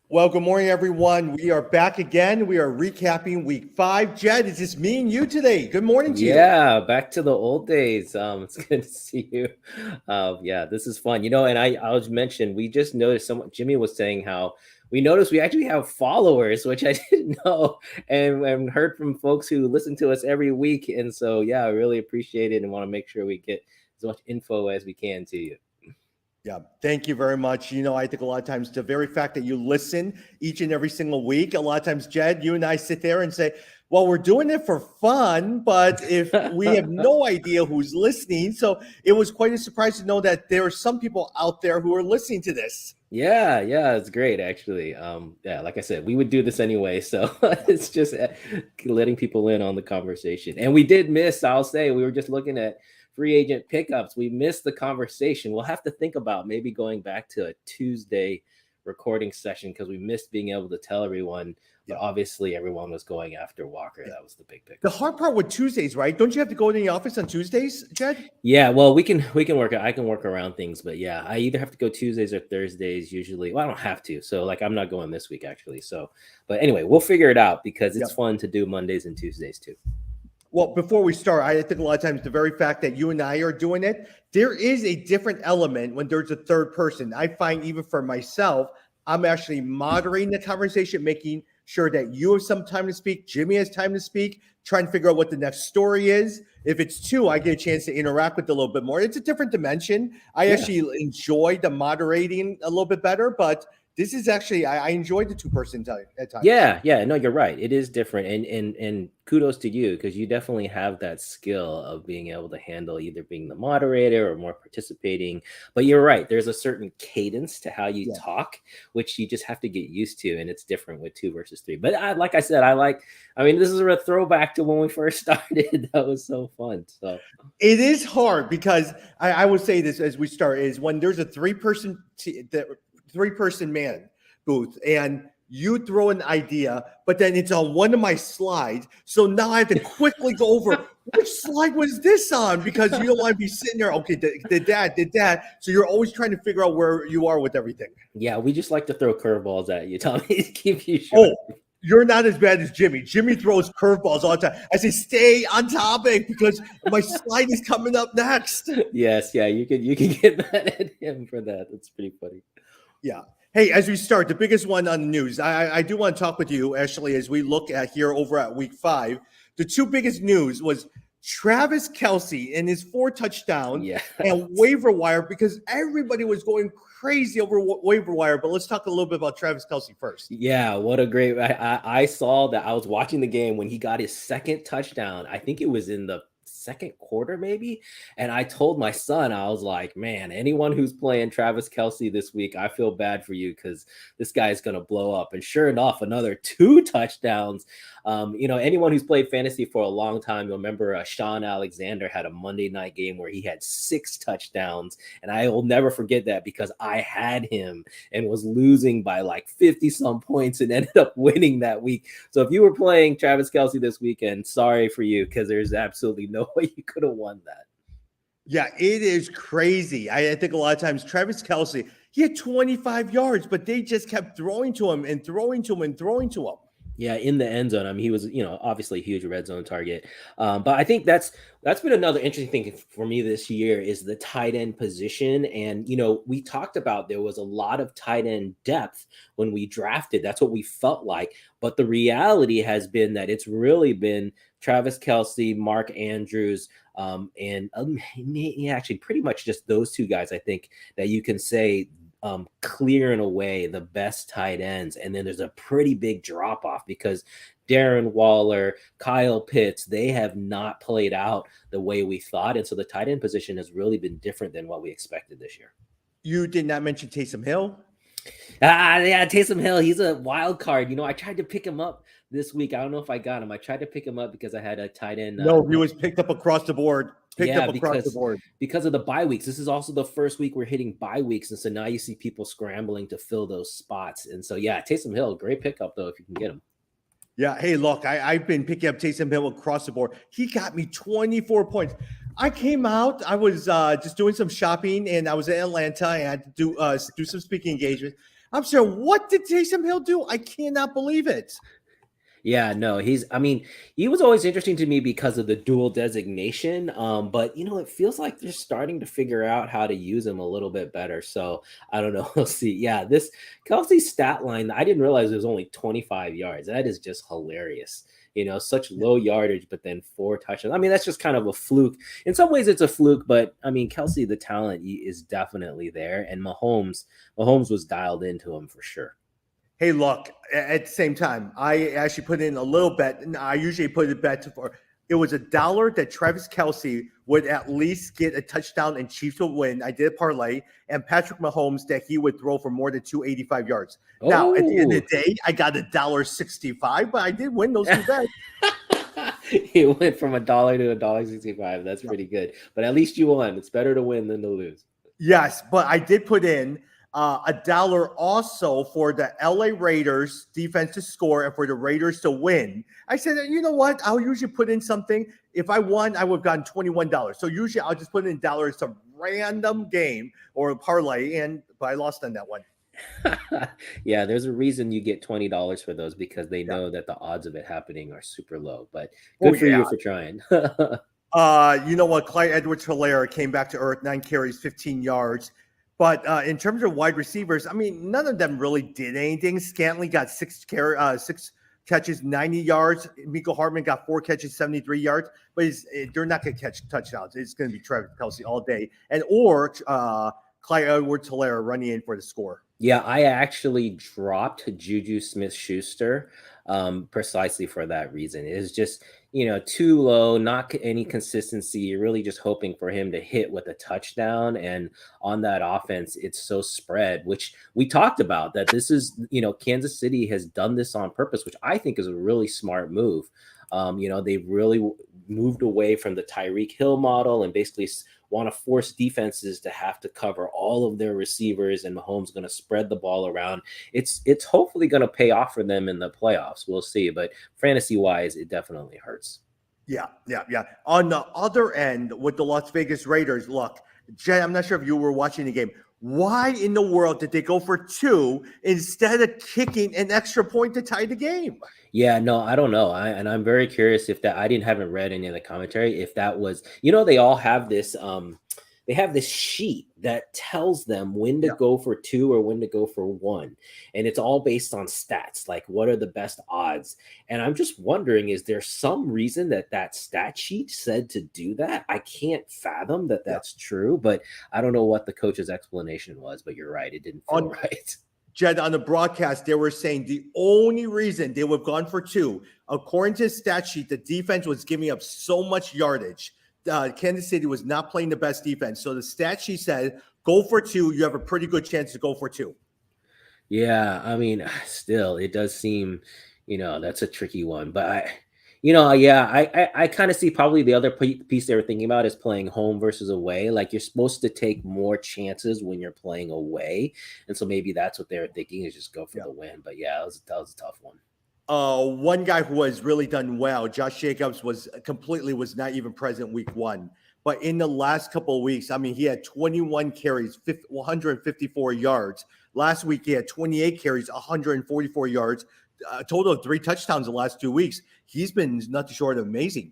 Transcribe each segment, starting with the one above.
Well, good morning, everyone. We are back again. We are recapping week 5. Jed, it's just me and you today. Good morning to you. Yeah, back to the old days. It's good to see you. Yeah, this is fun. And I was mentioned we just noticed someone. Jimmy was saying how we noticed we actually have followers, which I didn't know, and heard from folks who listen to us every week. And so, yeah, I really appreciate it and want to make sure we get as much info as we can to you. Yeah, thank you very much. I think a lot of times the very fact that you listen each and every single week, a lot of times, Jed, you and I sit there and say, well, we're doing it for fun, but if we have no idea who's listening. So it was quite a surprise to know that there are some people out there who are listening to this. Yeah, it's great actually. Yeah, like I said, we would do this anyway, so it's just letting people in on the conversation. And we did miss, I'll say, we were just looking at free agent pickups. We missed the conversation. We'll have to think about maybe going back to a Tuesday recording session because we missed being able to tell everyone. But obviously, everyone was going after Walker. That was the big pick. The hard part with Tuesdays, right? Don't you have to go to the office on Tuesdays, Jed? Yeah, well, we can work. I can work around things, but yeah, I either have to go Tuesdays or Thursdays usually. Well, I don't have to, so like I'm not going this week actually. So, but anyway, we'll figure it out because it's fun to do Mondays and Tuesdays too. Well, before we start, I think a lot of times the very fact that you and I are doing it, there is a different element when there's a third person. I find even for myself, I'm actually moderating the conversation, making sure that you have some time to speak, Jimmy has time to speak, trying to figure out what the next story is. If it's two, I get a chance to interact with it a little bit more. It's a different dimension. I actually enjoy the moderating a little bit better, but this is actually, I enjoy the two-person at times. Yeah, no, you're right. It is different, and kudos to you because you definitely have that skill of being able to handle either being the moderator or more participating. But you're right. There's a certain cadence to how you talk, which you just have to get used to, and it's different with 2 versus 3. But like I said, I mean, this is a throwback to when we first started. That was so fun. So it is hard because I would say this as we start is when there's a three-person man booth and you throw an idea, but then it's on one of my slides. So now I have to quickly go over which slide was this on because you don't want to be sitting there. Okay, did that. So you're always trying to figure out where you are with everything. Yeah, we just like to throw curveballs at you, Tommy, to keep you sure. Oh, you're not as bad as Jimmy. Jimmy throws curveballs all the time. I say, stay on topic because my slide is coming up next. Yes, yeah, you can get mad at him for that. That's pretty funny. Yeah. Hey, as we start, the biggest one on the news, I do want to talk with you, Ashley, as we look at here over at week 5. The two biggest news was Travis Kelce and his 4 touchdowns and waiver wire because everybody was going crazy over waiver wire. But let's talk a little bit about Travis Kelce first. Yeah, what a great. I saw that. I was watching the game when he got his second touchdown. I think it was in the second quarter maybe, and I told my son, I was like, man, anyone who's playing Travis Kelce this week, I feel bad for you because this guy is going to blow up. And sure enough, another 2 touchdowns. Anyone who's played fantasy for a long time, you'll remember Sean Alexander had a Monday night game where he had 6 touchdowns, and I will never forget that because I had him and was losing by like 50 some points and ended up winning that week. So if you were playing Travis Kelce this weekend, sorry for you because there's absolutely no way you could have won that. Yeah, it is crazy. I think a lot of times Travis Kelce, he had 25 yards, but they just kept throwing to him and throwing to him and throwing to him. Yeah, in the end zone. I mean, he was, obviously a huge red zone target. But I think that's been another interesting thing for me this year is the tight end position. And, we talked about there was a lot of tight end depth when we drafted. That's what we felt like. But the reality has been that it's really been Travis Kelce, Mark Andrews, and actually pretty much just those 2 guys, I think, that you can say clearing away the best tight ends. And then there's a pretty big drop off because Darren Waller, Kyle Pitts, they have not played out the way we thought. And so the tight end position has really been different than what we expected this year. You did not mention Taysom Hill. Yeah, Taysom Hill. He's a wild card. I tried to pick him up this week. I don't know if I got him. I tried to pick him up because I had a tight end. No, he was picked up across the board. Because of the bye weeks. This is also the first week we're hitting bye weeks. And so now you see people scrambling to fill those spots. And so, yeah, Taysom Hill, great pickup, though, if you can get him. Yeah. Hey, look, I've been picking up Taysom Hill across the board. He got me 24 points. I came out. I was just doing some shopping, and I was in Atlanta. And I had to do some speaking engagements. I'm saying, what did Taysom Hill do? I cannot believe it. Yeah, no, I mean, he was always interesting to me because of the dual designation. But it feels like they're starting to figure out how to use him a little bit better. So I don't know. We'll see. Yeah, this Kelsey's stat line, I didn't realize it was only 25 yards. That is just hilarious. Such low yardage, but then 4 touchdowns. I mean, that's just kind of a fluke. In some ways, it's a fluke, but I mean, Kelsey, the talent is definitely there, and Mahomes was dialed into him for sure. Hey, look, at the same time, I actually put in a little bet, and I usually put a bet for it was $1 that Travis Kelsey would at least get a touchdown and Chiefs would win. I did a parlay, and Patrick Mahomes that he would throw for more than 285 yards. Now, at the end of the day, I got $1.65, but I did win those 2 bets. You went from $1 to $1.65. That's pretty good. But at least you won. It's better to win than to lose. Yes, but I did put in $1 also for the LA Raiders defense to score and for the Raiders to win. I said, you know what? I'll usually put in something. If I won, I would have gotten $21. So usually I'll just put in $1. It's a random game or a parlay, but I lost on that one. Yeah, there's a reason you get $20 for those because they know that the odds of it happening are super low. But good for you for trying. You know what? Clyde Edwards-Helaire came back to earth, 9 carries, 15 yards. But in terms of wide receivers, I mean, none of them really did anything. Scantling got 6 catches, 90 yards. Miko Hartman got 4 catches, 73 yards. But they're not going to catch touchdowns. It's going to be Travis Kelsey all day, or Clyde Edwards-Helaire running in for the score. Yeah, I actually dropped Juju Smith-Schuster precisely for that reason. It is just, too low, not any consistency. You're really just hoping for him to hit with a touchdown. And on that offense, it's so spread, which we talked about that this is, Kansas City has done this on purpose, which I think is a really smart move. They've really moved away from the Tyreek Hill model and basically want to force defenses to have to cover all of their receivers, and Mahomes going to spread the ball around. It's hopefully going to pay off for them in the playoffs. We'll see, but fantasy-wise, it definitely hurts. Yeah. On the other end, with the Las Vegas Raiders, look, Jen, I'm not sure if you were watching the game. Why in the world did they go for 2 instead of kicking an extra point to tie the game? Yeah, no, I don't know. I'm very curious if that, haven't read any of the commentary, if that was, they all have this, they have this sheet that tells them when to go for 2 or when to go for 1. And it's all based on stats, like what are the best odds. And I'm just wondering, is there some reason that stat sheet said to do that? I can't fathom that that's true, but I don't know what the coach's explanation was, but you're right. It didn't feel right. Jed, on the broadcast, they were saying the only reason they would have gone for 2, according to the stat sheet, the defense was giving up so much yardage. Kansas City was not playing the best defense. So the stat sheet said, go for 2. You have a pretty good chance to go for 2. Yeah, I mean, still, it does seem, that's a tricky one. But I kind of see probably the other piece they were thinking about is playing home versus away. Like you're supposed to take more chances when you're playing away. And so maybe that's what they were thinking is just go for the win. But yeah, that was a tough one. One guy who has really done well, Josh Jacobs, was not even present week 1. But in the last couple of weeks, I mean, he had 21 carries, 154 yards. Last week, he had 28 carries, 144 yards, a total of 3 touchdowns in the last 2 weeks. He's been nothing short of amazing.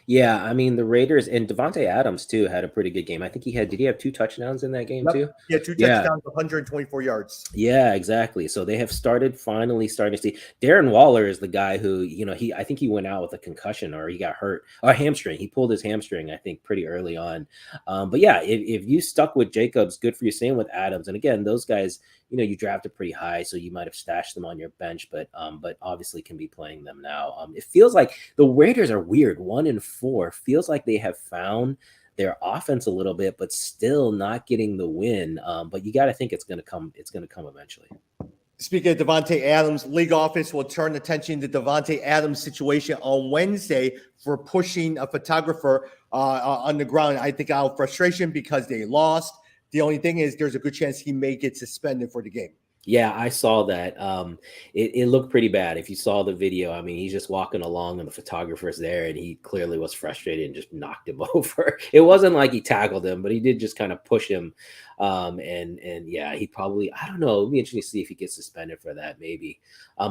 Yeah, I mean, the Raiders and Devontae Adams, too, had a pretty good game. I think did he have 2 touchdowns in that game, too? Yeah, 2 touchdowns, 124 yards. Yeah, exactly. So they have finally starting to see. Darren Waller is the guy who, I think he went out with a concussion or he got hurt, or a hamstring. He pulled his hamstring, I think, pretty early on. But yeah, if you stuck with Jacobs, good for you. Same with Adams. And again, those guys, you drafted pretty high, so you might have stashed them on your bench, but obviously can be playing them now. It feels like the Raiders are weird. 1-4 feels like they have found their offense a little bit, but still not getting the win. But you got to think it's going to come. It's going to come eventually. Speaking of Devontae Adams, league office will turn attention to Devontae Adams' situation on Wednesday for pushing a photographer on the ground. I think out of frustration because they lost. The only thing is there's a good chance he may get suspended for the game. Yeah, I saw that. It looked pretty bad. If you saw the video, I mean, he's just walking along and the photographer's there and he clearly was frustrated and just knocked him over. It wasn't like he tackled him, but he did just kind of push him. And yeah, he probably, I don't know, it'll be interesting to see if he gets suspended for that, maybe.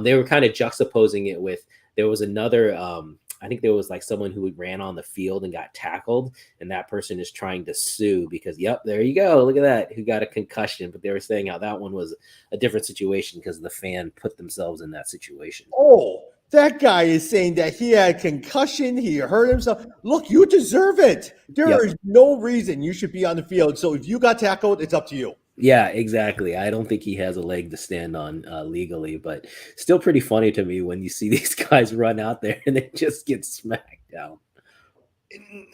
They were kind of juxtaposing it with there was another I think there was like someone who ran on the field and got tackled, and that person is trying to sue because, yep, there you go, look at that, who got a concussion. But they were saying how that one was a different situation because the fan put themselves in that situation. Oh, that guy is saying that he had a concussion, he hurt himself. Look, you deserve it. Yep. There is no reason you should be on the field. So if you got tackled, it's up to you. Yeah, exactly. I don't think he has a leg to stand on legally, but still pretty funny to me when you see these guys run out there and they just get smacked down.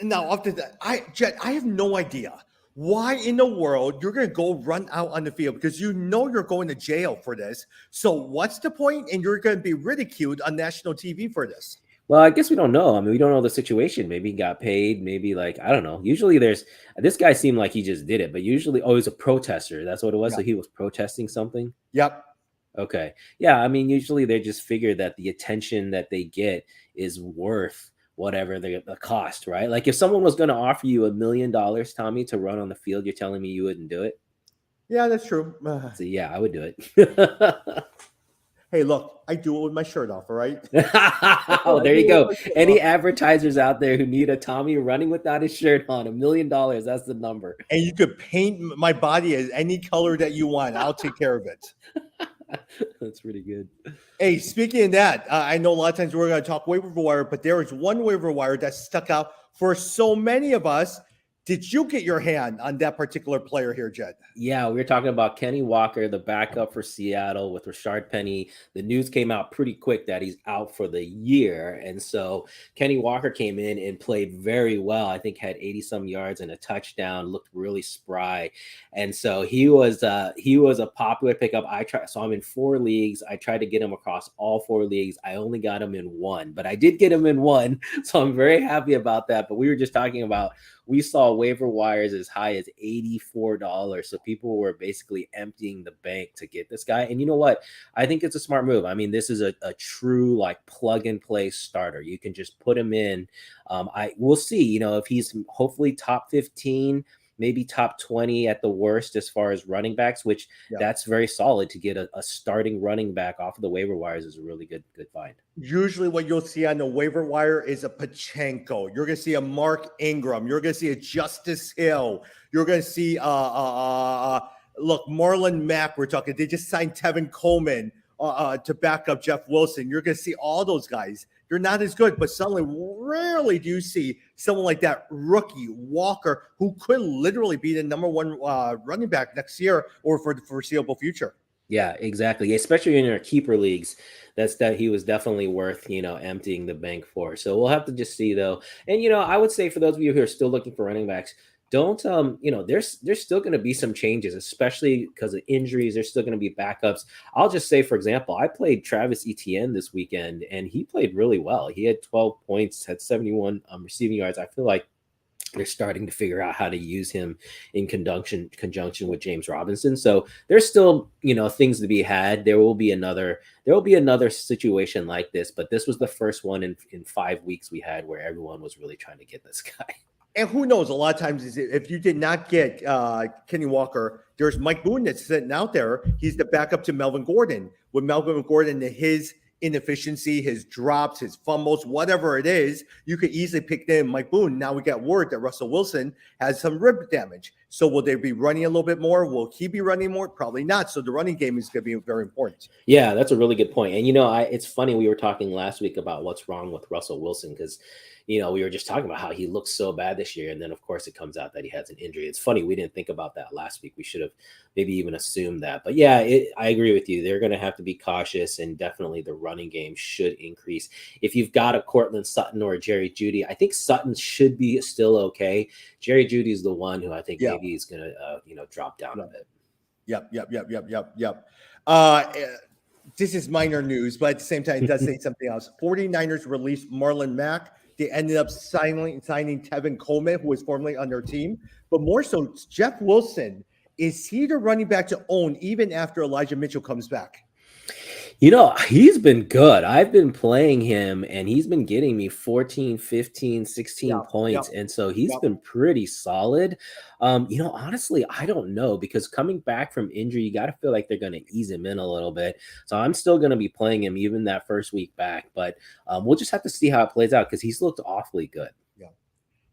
Now, after that, Jet, I have no idea why in the world you're going to go run out on the field because you know you're going to jail for this. So what's the point? And you're going to be ridiculed on national TV for this. Well, I guess we don't know. I mean, we don't know the situation. Maybe he got paid. Maybe like, I don't know. Usually there's this guy seemed like he just did it, but usually, oh, he's a protester. That's what it was. Yeah. So he was protesting something. Yep. Okay. Yeah. I mean, usually they just figure that the attention that they get is worth whatever the cost, right? Like if someone was going to offer you $1 million, Tommy, to run on the field, you're telling me you wouldn't do it? Yeah, that's true. So yeah, I would do it. Hey, look, I do it with my shirt off, all right? Oh, there you go. Any advertisers out there who need a Tommy running without his shirt on, $1 million, that's the number. And you could paint my body as any color that you want. I'll take care of it. That's pretty good. Hey, speaking of that, I know a lot of times we're going to talk waiver wire, but there is one waiver wire that stuck out for so many of us. Did you get your hand on that particular player here, Jed? Yeah, we were talking about Kenny Walker, the backup for Seattle with Rashard Penny. The news came out pretty quick that he's out for the year. And so Kenny Walker came in and played very well. I think had 80 some yards and a touchdown, looked really spry. And so he was a popular pickup. So I'm in 4 leagues. I tried to get him across all 4 leagues. I only got him in 1, but I did get him in 1. So I'm very happy about that. But we were just talking about, we saw waiver wires as high as $84. So people were basically emptying the bank to get this guy. And you know what? I think it's a smart move. I mean, this is a true like plug and play starter. You can just put him in. We'll see, if he's hopefully top 15, maybe top 20 at the worst as far as running backs, which that's very solid to get a starting running back off of the waiver wires is a really good find. Usually what you'll see on the waiver wire is a Pachenko. You're going to see a Mark Ingram. You're going to see a Justice Hill. You're going to see, look, Marlon Mack, we're talking. They just signed Tevin Coleman to back up Jeff Wilson. You're going to see all those guys. They're not as good, but suddenly rarely do you see someone like that rookie Walker who could literally be the number 1 running back next year or for the foreseeable future. Yeah, exactly. Especially in your keeper leagues, that he was definitely worth, emptying the bank for. So we'll have to just see though. And, I would say for those of you who are still looking for running backs, don't, there's still going to be some changes, especially because of injuries. There's still going to be backups. I'll just say, for example, I played Travis Etienne this weekend and he played really well. He had 12 points, had 71 receiving yards. I feel like they're starting to figure out how to use him in conjunction with James Robinson. So there's still, things to be had. There will be another situation like this, but this was the first one in 5 weeks we had where everyone was really trying to get this guy. And who knows, a lot of times if you did not get Kenny Walker, there's Mike Boone that's sitting out there. He's the backup to Melvin Gordon. With Melvin Gordon, his inefficiency, his drops, his fumbles, whatever it is, you could easily pick them Mike Boone. Now we got word that Russell Wilson has some rib damage. So will they be running a little bit more? Will he be running more? Probably not. So the running game is going to be very important. Yeah, that's a really good point. And, it's funny. We were talking last week about what's wrong with Russell Wilson because, we were just talking about how he looks so bad this year. And then, of course, it comes out that he has an injury. It's funny. We didn't think about that last week. We should have maybe even assumed that. But, yeah, I agree with you. They're going to have to be cautious, and definitely the running game should increase. If you've got a Cortland Sutton or a Jerry Jeudy, I think Sutton should be still okay. Jerry Jeudy is the one who I think maybe is going to, drop down a bit. Yep. This is minor news, but at the same time, it does say something else. 49ers released Marlon Mack. They ended up signing Tevin Coleman, who was formerly on their team. But more so, Jeff Wilson is he the running back to own even after Elijah Mitchell comes back? You know, he's been good. I've been playing him and he's been getting me 14, 15, 16 Yeah, yep, points. And so he's yep. been pretty solid. Honestly, I don't know because coming back from injury, you got to feel like they're going to ease him in a little bit. So I'm still going to be playing him even that first week back. But we'll just have to see how it plays out because he's looked awfully good. Yeah.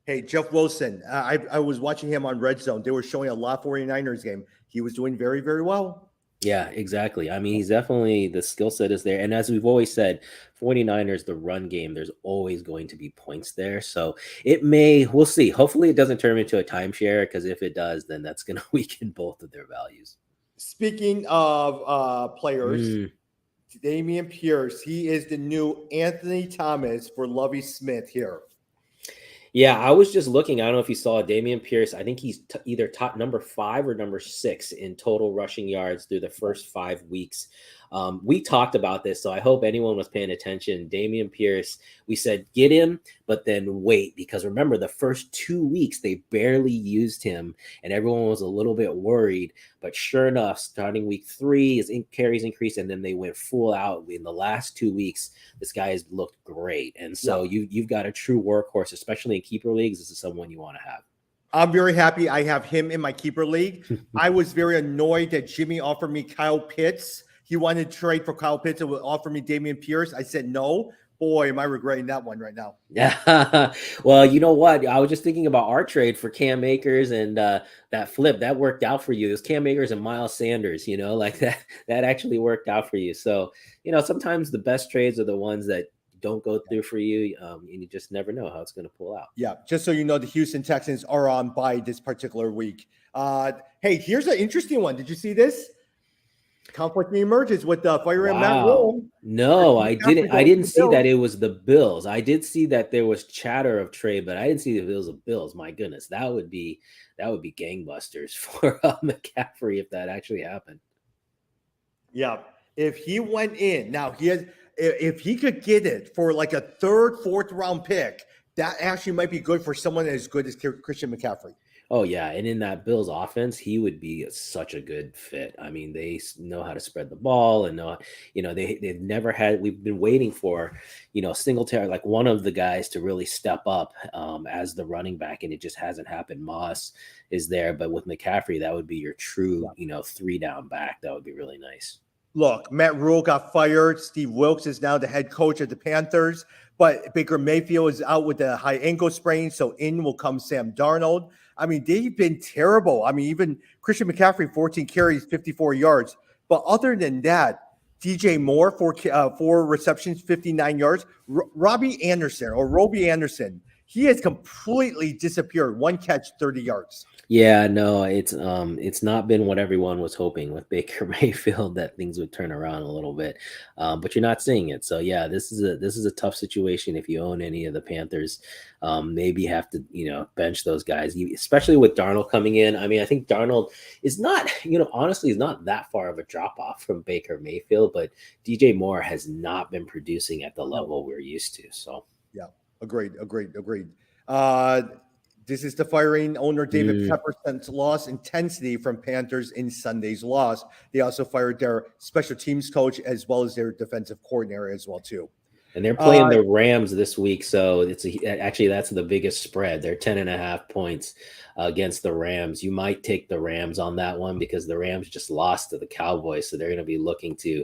Hey, Jeff Wilson, I was watching him on Red Zone. They were showing a lot 49ers game. He was doing very, very well. Yeah, exactly. I mean, he's definitely the skill set is there. And as we've always said, 49ers, the run game, there's always going to be points there. So we'll see. Hopefully it doesn't turn into a timeshare because if it does, then that's going to weaken both of their values. Speaking of players, Dameon Pierce, he is the new Anthony Thomas for Lovie Smith here. Yeah, I was just looking. I don't know if you saw Dameon Pierce. I think he's either top number 5 or number 6 in total rushing yards through the first 5 weeks. We talked about this, so I hope anyone was paying attention. Dameon Pierce, we said get him, but then wait, because remember the first 2 weeks they barely used him, and everyone was a little bit worried. But sure enough, starting week 3, his carries increased, and then they went full out in the last 2 weeks. This guy has looked great, and so you've got a true workhorse, especially in keeper leagues. This is someone you want to have. I'm very happy I have him in my keeper league. I was very annoyed that Jimmy offered me Kyle Pitts. He wanted to trade for Kyle Pitts and would offer me Dameon Pierce. I said no. Boy, am I regretting that one right now. Yeah. Well, you know what? I was just thinking about our trade for Cam Akers and that flip that worked out for you. It was Cam Akers and Miles Sanders, like that actually worked out for you. So, sometimes the best trades are the ones that don't go through for you. And you just never know how it's going to pull out. Yeah. Just so you know, the Houston Texans are on bye this particular week. Hey, here's an interesting one. Did you see this? Conflict emerges with the fire and Matt Rule. No, I didn't see that it was the Bills. I did see that there was chatter of trade, but I didn't see that it was the Bills. My goodness, that would be gangbusters for McCaffrey if that actually happened. Yeah, if he went in now, if he could get it for like a 3rd, 4th round pick, that actually might be good for someone as good as Christian McCaffrey. Oh, yeah. And in that Bills offense, he would be such a good fit. I mean, they know how to spread the ball and they've never had, we've been waiting for, Singletary, like one of the guys to really step up as the running back. And it just hasn't happened. Moss is there, but with McCaffrey, that would be your true, 3-down back. That would be really nice. Look, Matt Rule got fired. Steve Wilkes is now the head coach of the Panthers, but Baker Mayfield is out with a high ankle sprain. So in will come Sam Darnold. I mean, they've been terrible. I mean, even Christian McCaffrey, 14 carries, 54 yards. But other than that, DJ Moore, 4 receptions, 59 yards. Robbie Anderson, he has completely disappeared. 1 catch, 30 yards. Yeah, no, it's not been what everyone was hoping with Baker Mayfield that things would turn around a little bit, but you're not seeing it. So yeah, this is a tough situation if you own any of the Panthers. Maybe have to bench those guys, especially with Darnold coming in. I mean, I think Darnold is not honestly is not that far of a drop off from Baker Mayfield, but DJ Moore has not been producing at the level we're used to. So yeah, agreed. This is the firing owner David Pepperson's loss intensity from Panthers in Sunday's loss. They also fired their special teams coach as well as their defensive coordinator as well too. And they're playing the Rams this week, so actually that's the biggest spread. They're 10.5 points against the Rams. You might take the Rams on that one because the Rams just lost to the Cowboys, so they're going to be looking to,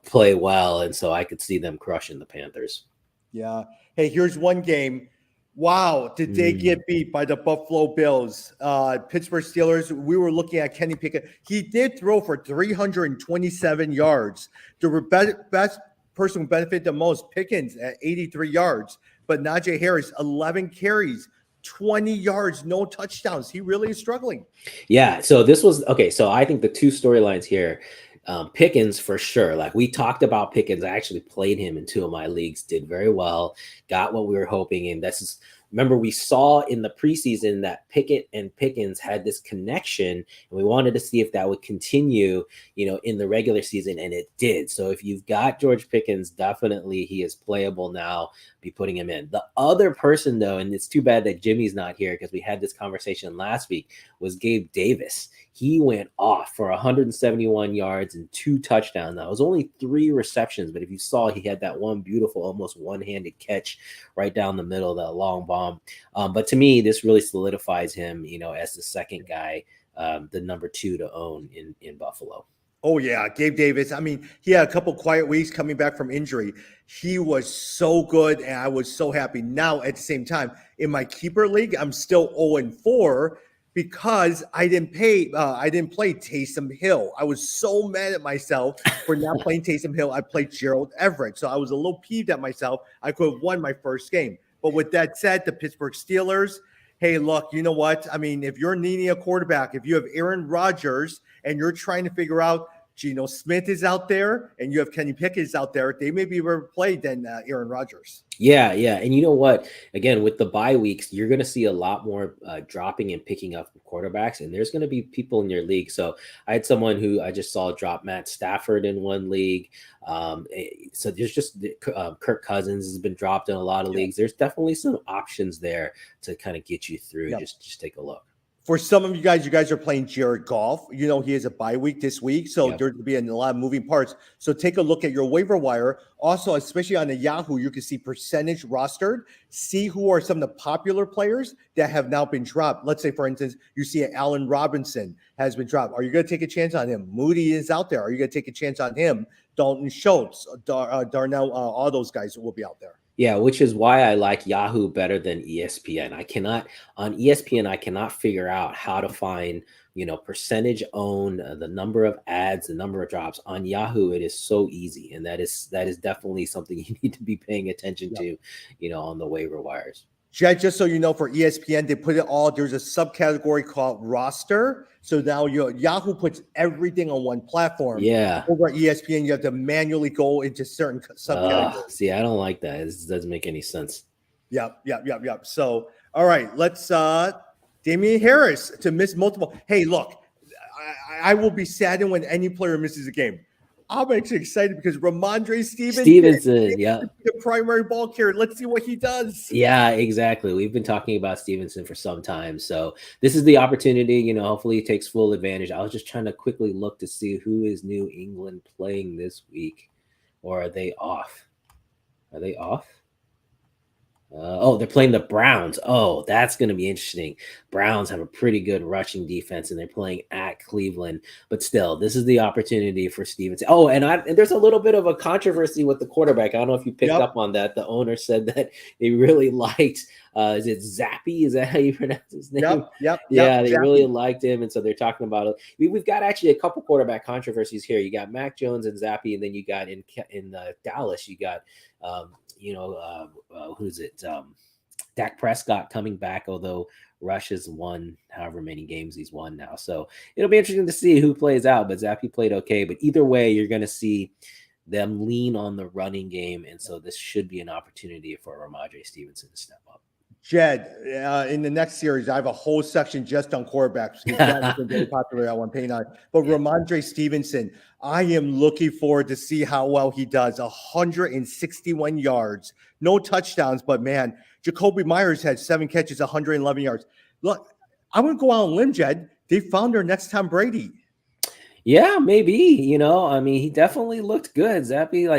play well, and so I could see them crushing the Panthers. Yeah. Hey, here's one game. Wow, did they get beat by the Buffalo Bills? Pittsburgh Steelers, we were looking at Kenny Pickett. He did throw for 327 yards. The best person who benefited the most, Pickens at 83 yards. But Najee Harris, 11 carries, 20 yards, no touchdowns. He really is struggling. Yeah, so this was, okay, so I think the 2 storylines here, Pickens for sure. Like we talked about Pickens. I actually played him in 2 of my leagues, did very well, got what we were hoping. And remember, we saw in the preseason that Pickett and Pickens had this connection, and we wanted to see if that would continue, in the regular season, and it did. So if you've got George Pickens, definitely he is playable now. Be putting him in. The other person, though, and it's too bad that Jimmy's not here because we had this conversation last week, was Gabe Davis. he went off for 171 yards and 2 touchdowns. That was only 3 receptions, but if you saw, he had that one beautiful, almost one-handed catch right down the middle, that long bomb. But to me, this really solidifies him, as the second guy, the number 2 to own in Buffalo. Oh, yeah. Gabe Davis. I mean, he had a couple quiet weeks coming back from injury. He was so good, and I was so happy. Now, at the same time, in my keeper league, I'm still 0-4 because I didn't play Taysom Hill. I was so mad at myself for not playing Taysom Hill. I played Gerald Everett. So I was a little peeved at myself. I could have won my first game. But with that said, the Pittsburgh Steelers, hey, look, you know what? I mean, if you're needing a quarterback, if you have Aaron Rodgers and you're trying to figure out Geno Smith is out there and you have Kenny Pickett out there, they may be better played than Aaron Rodgers. Yeah. And you know what? Again, with the bye weeks, you're going to see a lot more dropping and picking up quarterbacks, and there's going to be people in your league. So I had someone who I just saw drop Matt Stafford in one league. So there's just Kirk Cousins has been dropped in a lot of leagues. There's definitely some options there to kind of get you through. Just take a look. For some of you guys are playing Jared Goff. He has a bye week this week, so there's going to be a lot of moving parts. So take a look at your waiver wire. Also, especially on the Yahoo, you can see percentage rostered. See who are some of the popular players that have now been dropped. Let's say, for instance, you see Allen Robinson has been dropped. Are you going to take a chance on him? Moody is out there. Are you going to take a chance on him? Dalton Schultz, Darnell, all those guys will be out there. Yeah, which is why I like Yahoo better than ESPN. On ESPN, I cannot figure out how to find, percentage owned, the number of ads, the number of drops. On Yahoo, it is so easy. And that is definitely something you need to be paying attention to, on the waiver wires. Jed, just so you know, for ESPN, they put it all, there's a subcategory called roster. So now Yahoo puts everything on one platform. Yeah. Over at ESPN, you have to manually go into certain subcategories. See, I don't like that. This doesn't make any sense. Yep. So, all right, let's Damian Harris to miss multiple. Hey, look, I will be saddened when any player misses a game. I'm actually excited because Ramondre Stevenson, the primary ball carrier. Let's see what he does. Yeah, exactly. We've been talking about Stevenson for some time. So this is the opportunity, hopefully he takes full advantage. I was just trying to quickly look to see who is New England playing this week, or are they off? They're playing the Browns. Oh, that's going to be interesting. Browns have a pretty good rushing defense, and they're playing at Cleveland. But still, this is the opportunity for Stevenson. Oh, and there's a little bit of a controversy with the quarterback. I don't know if you picked up on that. The owner said that they really liked, is it Zappy? Is that how you pronounce his name? Yep. They really liked him, and so they're talking about it. We've got actually a couple quarterback controversies here. You got Mac Jones and Zappy, and then you got in Dallas, you got who's it? Dak Prescott coming back, although Rush has won however many games he's won now. So it'll be interesting to see who plays out, but Zappy played okay. But either way, you're going to see them lean on the running game. And so this should be an opportunity for Ramondre Stevenson to step up. Jed, in the next series, I have a whole section just on quarterbacks. That's been very popular at one point. But Ramondre Stevenson, I am looking forward to see how well he does. 161 yards, no touchdowns, but man, Jacoby Myers had 7 catches, 111 yards. Look, I'm going to go out on a limb, Jed. They found their next Tom Brady. Yeah, maybe, he definitely looked good. Zappy,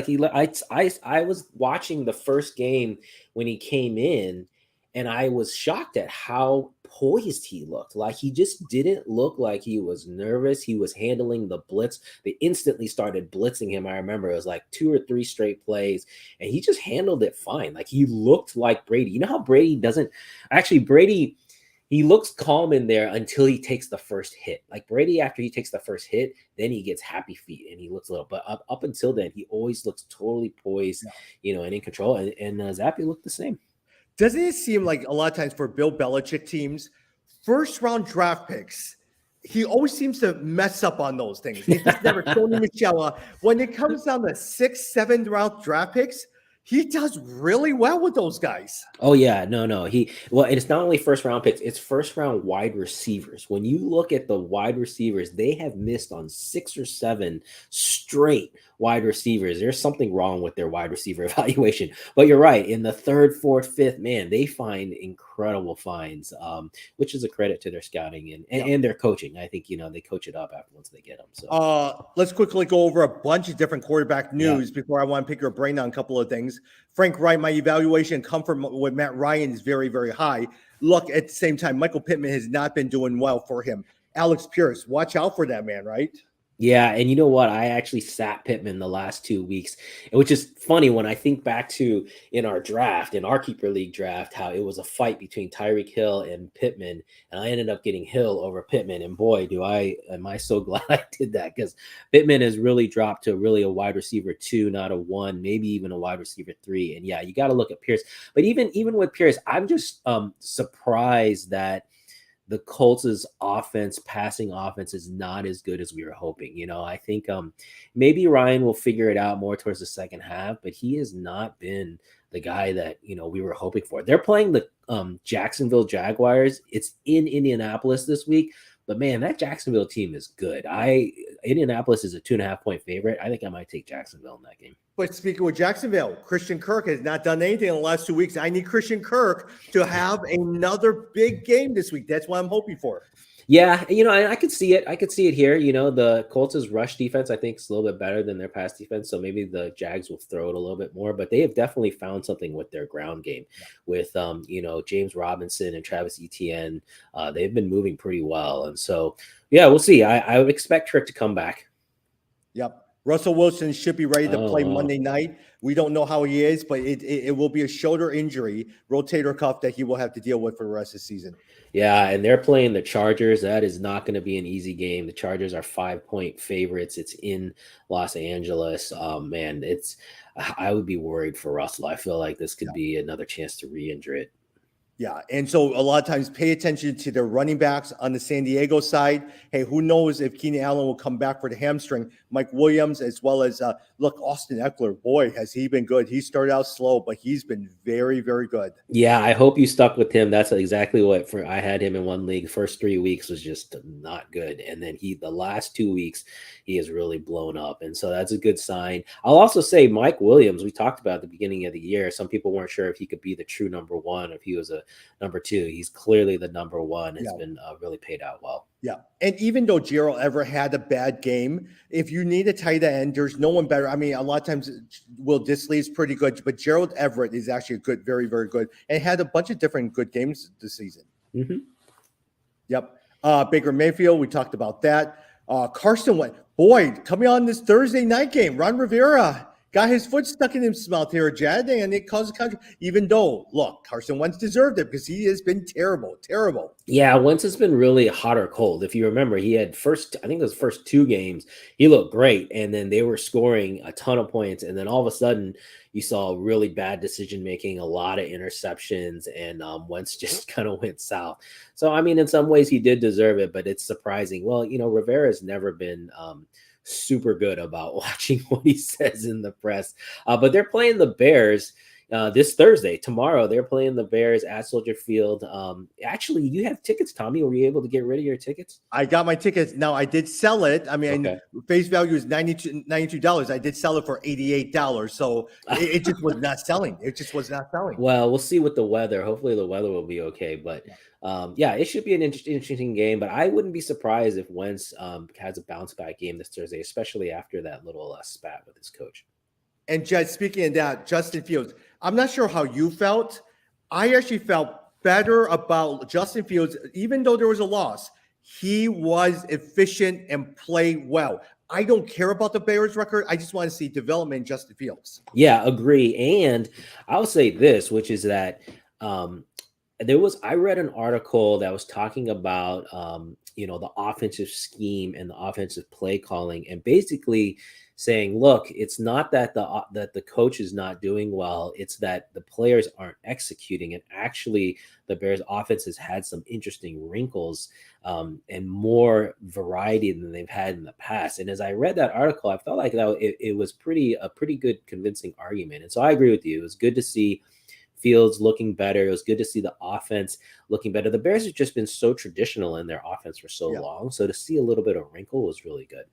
I was watching the first game when he came in, and I was shocked at how poised he looked. Like, he just didn't look like he was nervous. He was handling the blitz. They instantly started blitzing him. I remember it was like 2 or 3 straight plays, and he just handled it fine. Like, he looked like Brady. You know how Brady doesn't – actually, Brady – he looks calm in there until he takes the first hit. Like Brady, after he takes the first hit, then he gets happy feet and he looks a little. But up until then, he always looks totally poised, and in control. And Zappy looked the same. Doesn't it seem like a lot of times for Bill Belichick teams, first-round draft picks, he always seems to mess up on those things. He just never Tony Michelle. When it comes down to 6th, 7th round draft picks, he does really well with those guys. Oh yeah, no. It's not only first round picks, it's first round wide receivers. When you look at the wide receivers, they have missed on 6 or 7 straight wide receivers. There's something wrong with their wide receiver evaluation. But you're right. In the third, fourth, fifth, man, they find incredible finds, which is a credit to their scouting and their coaching. I think, they coach it up after once they get them. So let's quickly go over a bunch of different quarterback news before I want to pick your brain on a couple of things. Frank Wright, my evaluation comfort with Matt Ryan is very, very high. Look, at the same time, Michael Pittman has not been doing well for him. Alex Pierce, watch out for that man, right? Yeah, and you know what? I actually sat Pittman the last 2 weeks, which is funny when I think back to in our keeper league draft, how it was a fight between Tyreek Hill and Pittman, and I ended up getting Hill over Pittman. And boy, am I so glad I did that, because Pittman has really dropped to really a wide receiver 2, not a 1, maybe even a wide receiver 3. And yeah, you got to look at Pierce. But even with Pierce, I'm just surprised that the Colts' passing offense is not as good as we were hoping. I think maybe Ryan will figure it out more towards the second half, but he has not been the guy that, we were hoping for. They're playing the Jacksonville Jaguars. It's in Indianapolis this week, but man, that Jacksonville team is good. Indianapolis is a 2.5-point favorite. I think I might take Jacksonville in that game. But speaking with Jacksonville, Christian Kirk has not done anything in the last 2 weeks. I need Christian Kirk to have another big game this week. That's what I'm hoping for. Yeah, I could see it. I could see it here. The Colts' rush defense, I think, is a little bit better than their pass defense. So maybe the Jags will throw it a little bit more. But they have definitely found something with their ground game. With, James Robinson and Travis Etienne. They've been moving pretty well. And so, yeah, we'll see. I would expect Kirk to come back. Yep. Russell Wilson should be ready to play Monday night. We don't know how he is, but it will be a shoulder injury, rotator cuff, that he will have to deal with for the rest of the season. Yeah, and they're playing the Chargers. That is not going to be an easy game. The Chargers are 5-point favorites. It's in Los Angeles. Man, I would be worried for Russell. I feel like this could be another chance to re-injure it. Yeah, and so a lot of times pay attention to their running backs on the San Diego side. Hey, who knows if Keenan Allen will come back for the hamstring? Mike Williams, as well as, Austin Eckler. Boy, has he been good. He started out slow, but he's been very, very good. Yeah, I hope you stuck with him. That's exactly I had him in one league. First 3 weeks was just not good. And then the last 2 weeks, he has really blown up. And so that's a good sign. I'll also say Mike Williams, we talked about at the beginning of the year. Some people weren't sure if he could be the true number 1, if he was a number 2. He's clearly the number 1. It's been really paid out well. Yeah. And even though Gerald Everett had a bad game, if you need a tight end, there's no one better. I mean, a lot of times Will Dissly is pretty good, but Gerald Everett is actually good, very, very good, and had a bunch of different good games this season. Mm-hmm. Yep. Baker Mayfield, we talked about that. Carson Wentz, boy, coming on this Thursday night game, Ron Rivera got his foot stuck in his mouth here, Jed, and it caused a country. Even though, look, Carson Wentz deserved it because he has been terrible. Yeah, Wentz has been really hot or cold. If you remember, he had first 2 games, he looked great, and then they were scoring a ton of points, and then all of a sudden, you saw really bad decision making, a lot of interceptions, and Wentz just kind of went south. So, I mean, in some ways, he did deserve it, but it's surprising. Well, Rivera's never been super good about watching what he says in the press. But they're playing the Bears this Thursday. Tomorrow, they're playing the Bears at Soldier Field. Actually, you have tickets, Tommy. Were you able to get rid of your tickets? I got my tickets. Now, I did sell it. I mean, okay. Face value is $92. I did sell it for $88. So it just was not selling. It just was not selling. Well, we'll see with the weather. Hopefully the weather will be okay. But it should be an interesting game. But I wouldn't be surprised if Wentz has a bounce back game this Thursday, especially after that little spat with his coach. And Jed, speaking of that, Justin Fields, I'm not sure how you felt. I actually felt better about Justin Fields, even though there was a loss. He was efficient and played well. I don't care about the Bears record. I just want to see development in Justin Fields. Yeah, agree. And I'll say this, which is that I read an article that was talking about, the offensive scheme and the offensive play calling, and basically saying, look, it's not that the coach is not doing well. It's that the players aren't executing. And actually, the Bears offense has had some interesting wrinkles and more variety than they've had in the past. And as I read that article, I felt like it was a pretty good convincing argument. And so I agree with you. It was good to see Fields looking better. It was good to see the offense looking better. The Bears have just been so traditional in their offense for so long. So to see a little bit of wrinkle was really good.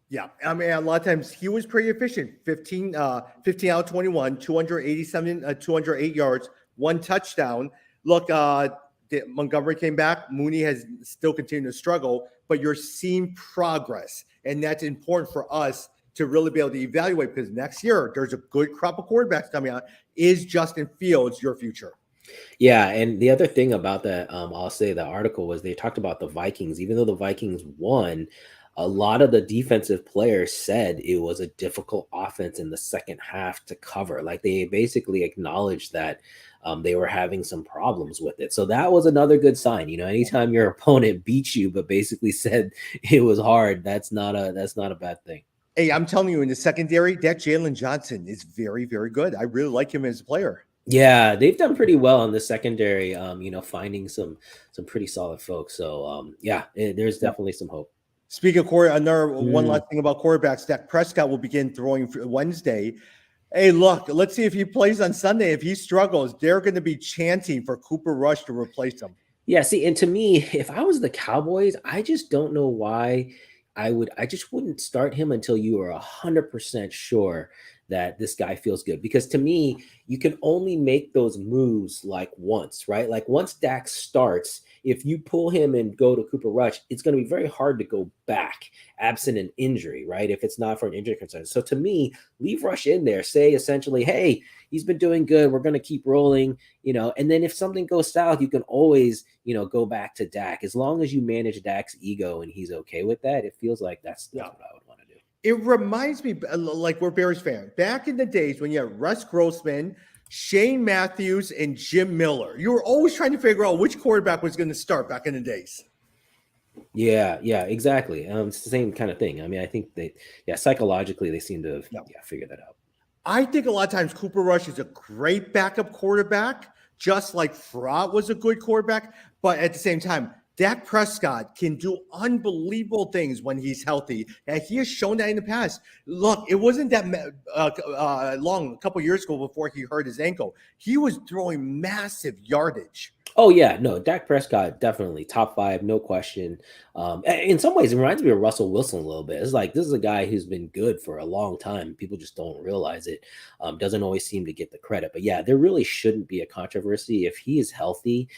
Yeah, I mean, a lot of times he was pretty efficient. 15 out of 21, 287, 208 yards, one touchdown. Look, Montgomery came back. Mooney has still continued to struggle, but you're seeing progress, and that's important for us to really be able to evaluate because next year there's a good crop of quarterbacks coming out. Is Justin Fields your future? Yeah, and the other thing about that, I'll say the article was they talked about the Vikings. Even though the Vikings won, a lot of the defensive players said it was a difficult offense in the second half to cover. Like they basically acknowledged that they were having some problems with it. So that was another good sign. You know, anytime your opponent beats you, but basically said it was hard, that's not a bad thing. Hey, I'm telling you, in the secondary, that Jalen Johnson is very, very good. I really like him as a player. Yeah, they've done pretty well on the secondary, finding some pretty solid folks. So yeah, there's definitely some hope. Speaking of another one Mm. last thing about quarterbacks, Dak Prescott will begin throwing for Wednesday. Hey, look, let's see if he plays on Sunday. If he struggles, they're going to be chanting for Cooper Rush to replace him. Yeah, see, and to me, if I was the Cowboys, I just don't know why I just wouldn't start him until you are 100% sure that this guy feels good. Because to me, you can only make those moves like once, right? Like once Dak starts, if you pull him and go to Cooper Rush, it's going to be very hard to go back absent an injury, right? If it's not for an injury concern. So to me, leave Rush in there. Say essentially, hey, he's been doing good. We're going to keep rolling, and then if something goes south, you can always, go back to Dak. As long as you manage Dak's ego and he's okay with that, it feels like that's what I would want to do. It reminds me, like we're Bears fan, back in the days when you had Russ Grossman, Shane Matthews, and Jim Miller. You were always trying to figure out which quarterback was going to start back in the days. Yeah, exactly. It's the same kind of thing. I mean, I think psychologically they seem to have figured that out. I think a lot of times Cooper Rush is a great backup quarterback, just like Fraught was a good quarterback. But at the same time, Dak Prescott can do unbelievable things when he's healthy, and he has shown that in the past. Look, it wasn't that long, a couple years ago before he hurt his ankle. He was throwing massive yardage. Oh yeah, no, Dak Prescott definitely top five, no question. In some ways, it reminds me of Russell Wilson a little bit. It's like this is a guy who's been good for a long time. People just don't realize it. Doesn't always seem to get the credit, but yeah, there really shouldn't be a controversy if he is healthy.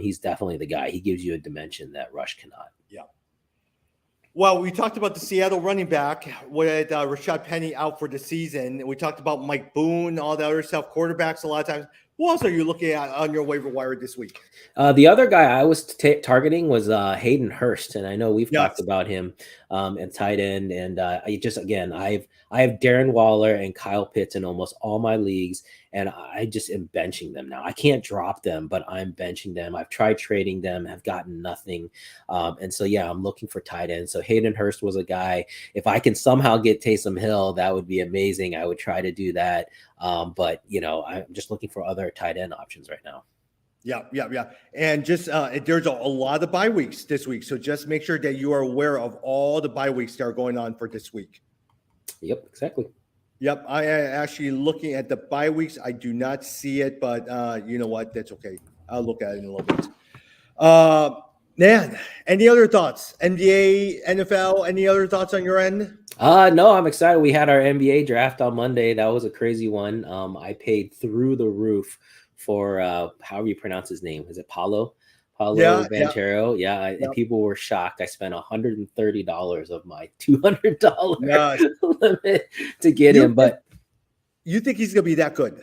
He's definitely the guy. He gives you a dimension that Rush cannot. Yeah. Well, we talked about the Seattle running back with Rashad Penny out for the season. We talked about Mike Boone, all the other stuff, quarterbacks a lot of times. Who else are you looking at on your waiver wire this week? The other guy I was targeting was Hayden Hurst, and I know we've talked about him and tight end. And I have Darren Waller and Kyle Pitts in almost all my leagues, and I just am benching them now. I can't drop them, but I'm benching them. I've tried trading them, have gotten nothing, and so yeah, I'm looking for tight end. So Hayden Hurst was a guy. If I can somehow get Taysom Hill, that would be amazing. I would try to do that, but I'm just looking for other tight end options right now. Yeah. And just there's a lot of bye weeks this week. So just make sure that you are aware of all the bye weeks that are going on for this week. Yep, exactly. Yep. I am actually looking at the bye weeks. I do not see it, but you know what? That's okay. I'll look at it in a little bit. Man, any other thoughts? NBA, NFL, any other thoughts on your end? No, I'm excited. We had our NBA draft on Monday. That was a crazy one. I paid through the roof for however you pronounce his name. Is it Paulo Banchero? Yeah. People were shocked. I spent $130 of my $200 limit to get him. But you think he's gonna be that good?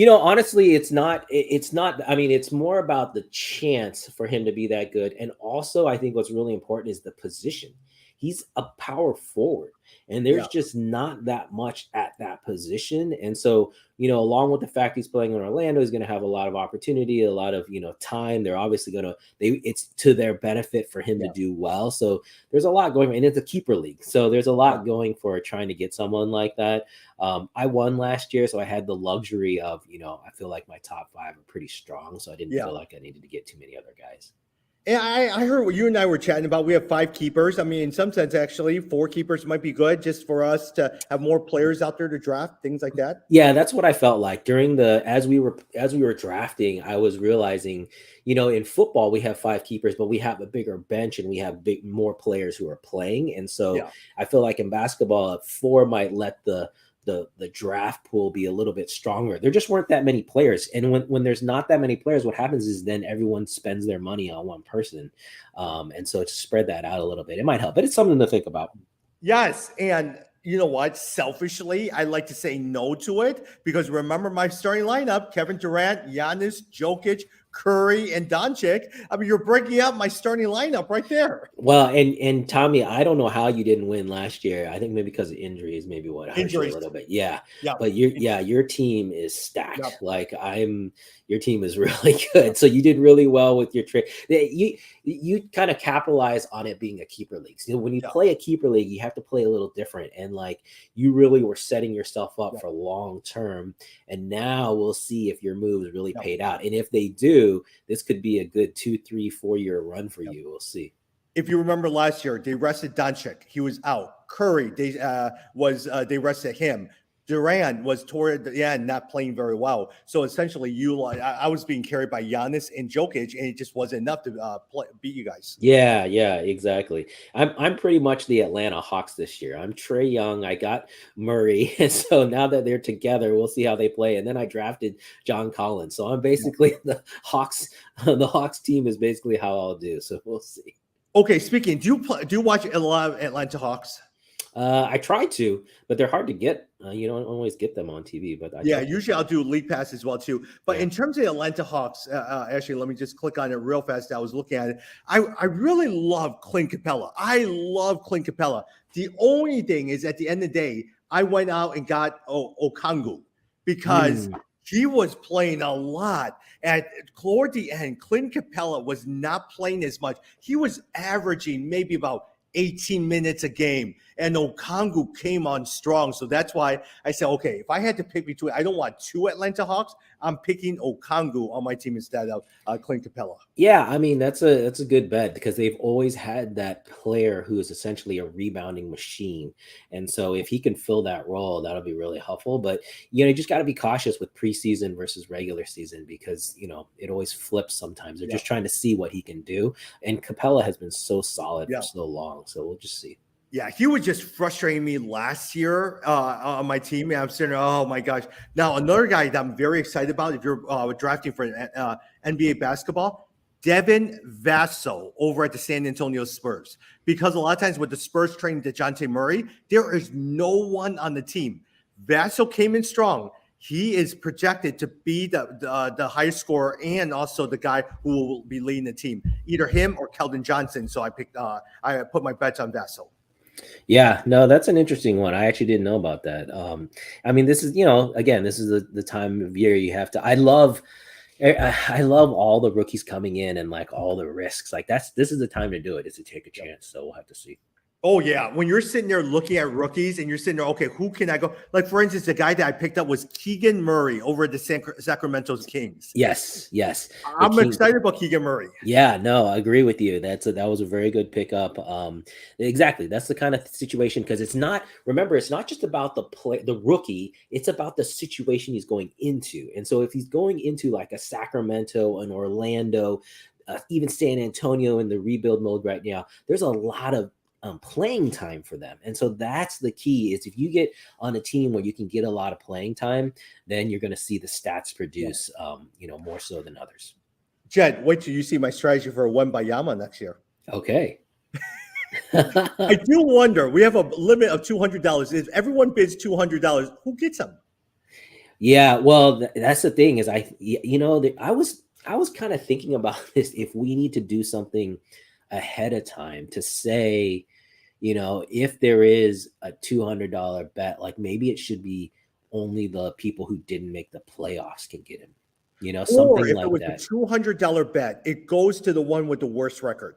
Honestly, it's not. I mean, it's more about the chance for him to be that good. And also, I think what's really important is the position. He's a power forward, and there's just not that much at that position. And so, along with the fact he's playing in Orlando, he's going to have a lot of opportunity, a lot of, time. They're obviously it's to their benefit for him to do well. So there's a lot going on, and it's a keeper league. So there's a lot going for trying to get someone like that. I won last year, so I had the luxury of, I feel like my top five are pretty strong. So I didn't feel like I needed to get too many other guys. And I heard what you and I were chatting about. We have 5 keepers. I mean, in some sense, actually, 4 keepers might be good just for us to have more players out there to draft, things like that. Yeah, that's what I felt like during the as we were drafting. I was realizing, in football we have 5 keepers, but we have a bigger bench and we have more players who are playing. And so Yeah. I feel like in basketball, 4 might let the draft pool be a little bit stronger. There just weren't that many players, and when there's not that many players, what happens is then everyone spends their money on one person, and so to spread that out a little bit, it might help. But it's something to think about. Yes, and you know what? Selfishly, I like to say no to it because remember my starting lineup: Kevin Durant, Giannis, Jokic, Curry, and Doncic. I mean, you're breaking up my starting lineup right there. Well, and Tommy, I don't know how you didn't win last year. I think maybe because of injuries, maybe what hurt you a Injuries. little bit. Yeah. Yeah. But your team is stacked. Yeah. Like your team is really good. So you did really well with your trade. You kind of capitalize on it being a keeper league. So when you Yeah. play a keeper league, you have to play a little different. And like you really were setting yourself up Yeah. for long term. And now we'll see if your moves really Yeah. paid out. And if they do, this could be a good 2, 3, 4 year run for you. We'll see. If you remember last year, they rested Doncic. He was out. Curry, they rested him. Durant was toward the end not playing very well. So essentially, I was being carried by Giannis and Jokic, and it just wasn't enough to beat you guys. Yeah, exactly. I'm pretty much the Atlanta Hawks this year. I'm Trey Young. I got Murray, and so now that they're together, we'll see how they play. And then I drafted John Collins, so I'm basically the Hawks. The Hawks team is basically how I'll do. So we'll see. Okay, speaking, do you watch a lot of Atlanta Hawks? I try to, but they're hard to get. You don't always get them on TV, but Yeah, usually I'll do League Pass as well too. But Yeah. in terms of the Atlanta Hawks, actually, let me just click on it real fast. I was looking at it. I really love Clint Capella. I love Clint Capella. The only thing is, at the end of the day, I went out and got Okongu because he was playing a lot. Toward the end, Clint Capella was not playing as much. He was averaging maybe about 18 minutes a game, and Okongu came on strong. So that's why I said, okay, if I had to pick between, I don't want 2 Atlanta Hawks. I'm picking Okongu on my team instead of Clint Capella. Yeah, I mean that's a good bet because they've always had that player who is essentially a rebounding machine, and so if he can fill that role, that'll be really helpful. But you just got to be cautious with preseason versus regular season because it always flips sometimes. They're just trying to see what he can do, and Capella has been so solid for so long, so we'll just see. Yeah, he was just frustrating me last year on my team. And I'm saying, oh my gosh. Now, another guy that I'm very excited about, if you're drafting for NBA basketball, Devin Vassell over at the San Antonio Spurs. Because a lot of times with the Spurs trading DeJounte Murray, there is no one on the team. Vassell came in strong. He is projected to be the highest scorer and also the guy who will be leading the team, either him or Keldon Johnson. So I put my bets on Vassell. Yeah, no, that's an interesting one. I actually didn't know about that. I mean, this is, again, this is the time of year you have to. I love all the rookies coming in and like all the risks. Like this is the time to do it. Is to take a chance. So we'll have to see. Oh, yeah. When you're sitting there looking at rookies and you're sitting there, okay, who can I go? Like, for instance, the guy that I picked up was Keegan Murray over at the Sacramento Kings. Yes. I'm excited about Keegan Murray. Yeah, no, I agree with you. That was a very good pickup. Exactly. That's the kind of situation because it's not just about the rookie. It's about the situation he's going into. And so if he's going into like a Sacramento, an Orlando, even San Antonio in the rebuild mode right now, there's a lot of playing time for them. And so that's the key is if you get on a team where you can get a lot of playing time, then you're going to see the stats produce, more so than others. Jed, wait till you see my strategy for a Wembanyama next year. Okay. I do wonder, we have a limit of $200. If everyone bids $200, who gets them? Yeah, well, that's the thing is I was kind of thinking about this if we need to do something ahead of time to say, if there is a $200 bet, like maybe it should be only the people who didn't make the playoffs can get him, something or if like it was that. a $200 bet, it goes to the one with the worst record.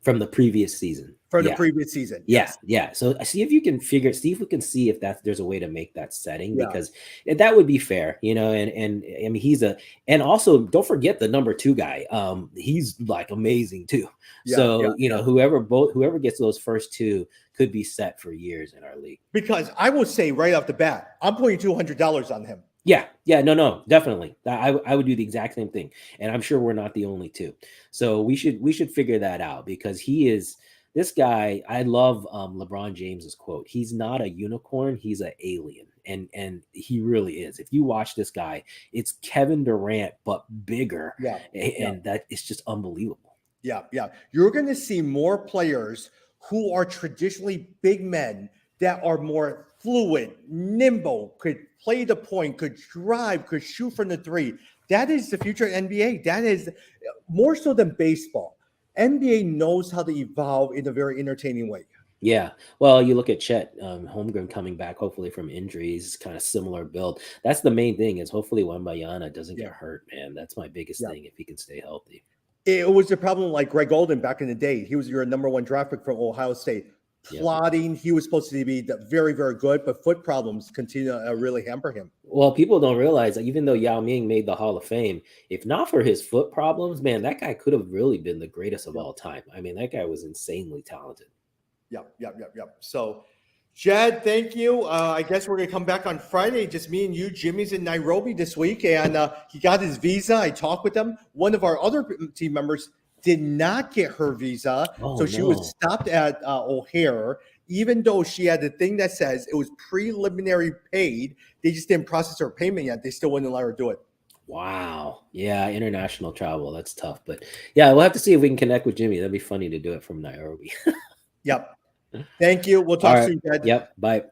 from the previous season. For the Yeah. previous season. Yeah, Yes. yeah. So see if you can see if we can see if there's a way to make that setting, Yeah. because that would be fair, and I mean and also don't forget the number 2 guy. He's like amazing too. Yeah. So whoever gets those first 2 could be set for years in our league. Because I will say right off the bat, I'm putting $200 on him. Yeah, no, definitely. I would do the exact same thing, and I'm sure we're not the only 2. So we should figure that out, because he is this guy. I love LeBron James's quote. He's not a unicorn, he's an alien, and he really is. If you watch this guy, it's Kevin Durant but bigger, Yeah, and that is just unbelievable. Yeah. You're going to see more players who are traditionally big men that are more fluid, nimble, could play the point, could drive, could shoot from the 3. That is the future of NBA. That is more so than baseball. NBA knows how to evolve in a very entertaining way. Yeah. Well, you look at Chet Holmgren coming back, hopefully from injuries, kind of similar build. That's the main thing, is hopefully Wembanyama doesn't get hurt, man. That's my biggest thing, if he can stay healthy. It was a problem like Greg Golden back in the day. He was your number 1 draft pick from Ohio State. Plotting, he was supposed to be very, very good, but foot problems continue to really hamper him. Well, people don't realize that even though Yao Ming made the Hall of Fame, if not for his foot problems, man, that guy could have really been the greatest of all time. I mean, that guy was insanely talented. Yep. So, Jed, thank you. I guess we're going to come back on Friday. Just me and you. Jimmy's in Nairobi this week, and he got his visa. I talked with him. One of our other team members did not get her visa, so she was stopped at O'Hare, even though she had the thing that says it was preliminary paid. They just didn't process her payment yet. They still wouldn't let her do it. Wow. Yeah, international travel, that's tough. But yeah, we'll have to see if we can connect with Jimmy. That'd be funny to do it from Nairobi. Yep. Thank you. We'll talk soon, Jed. Yep. Bye.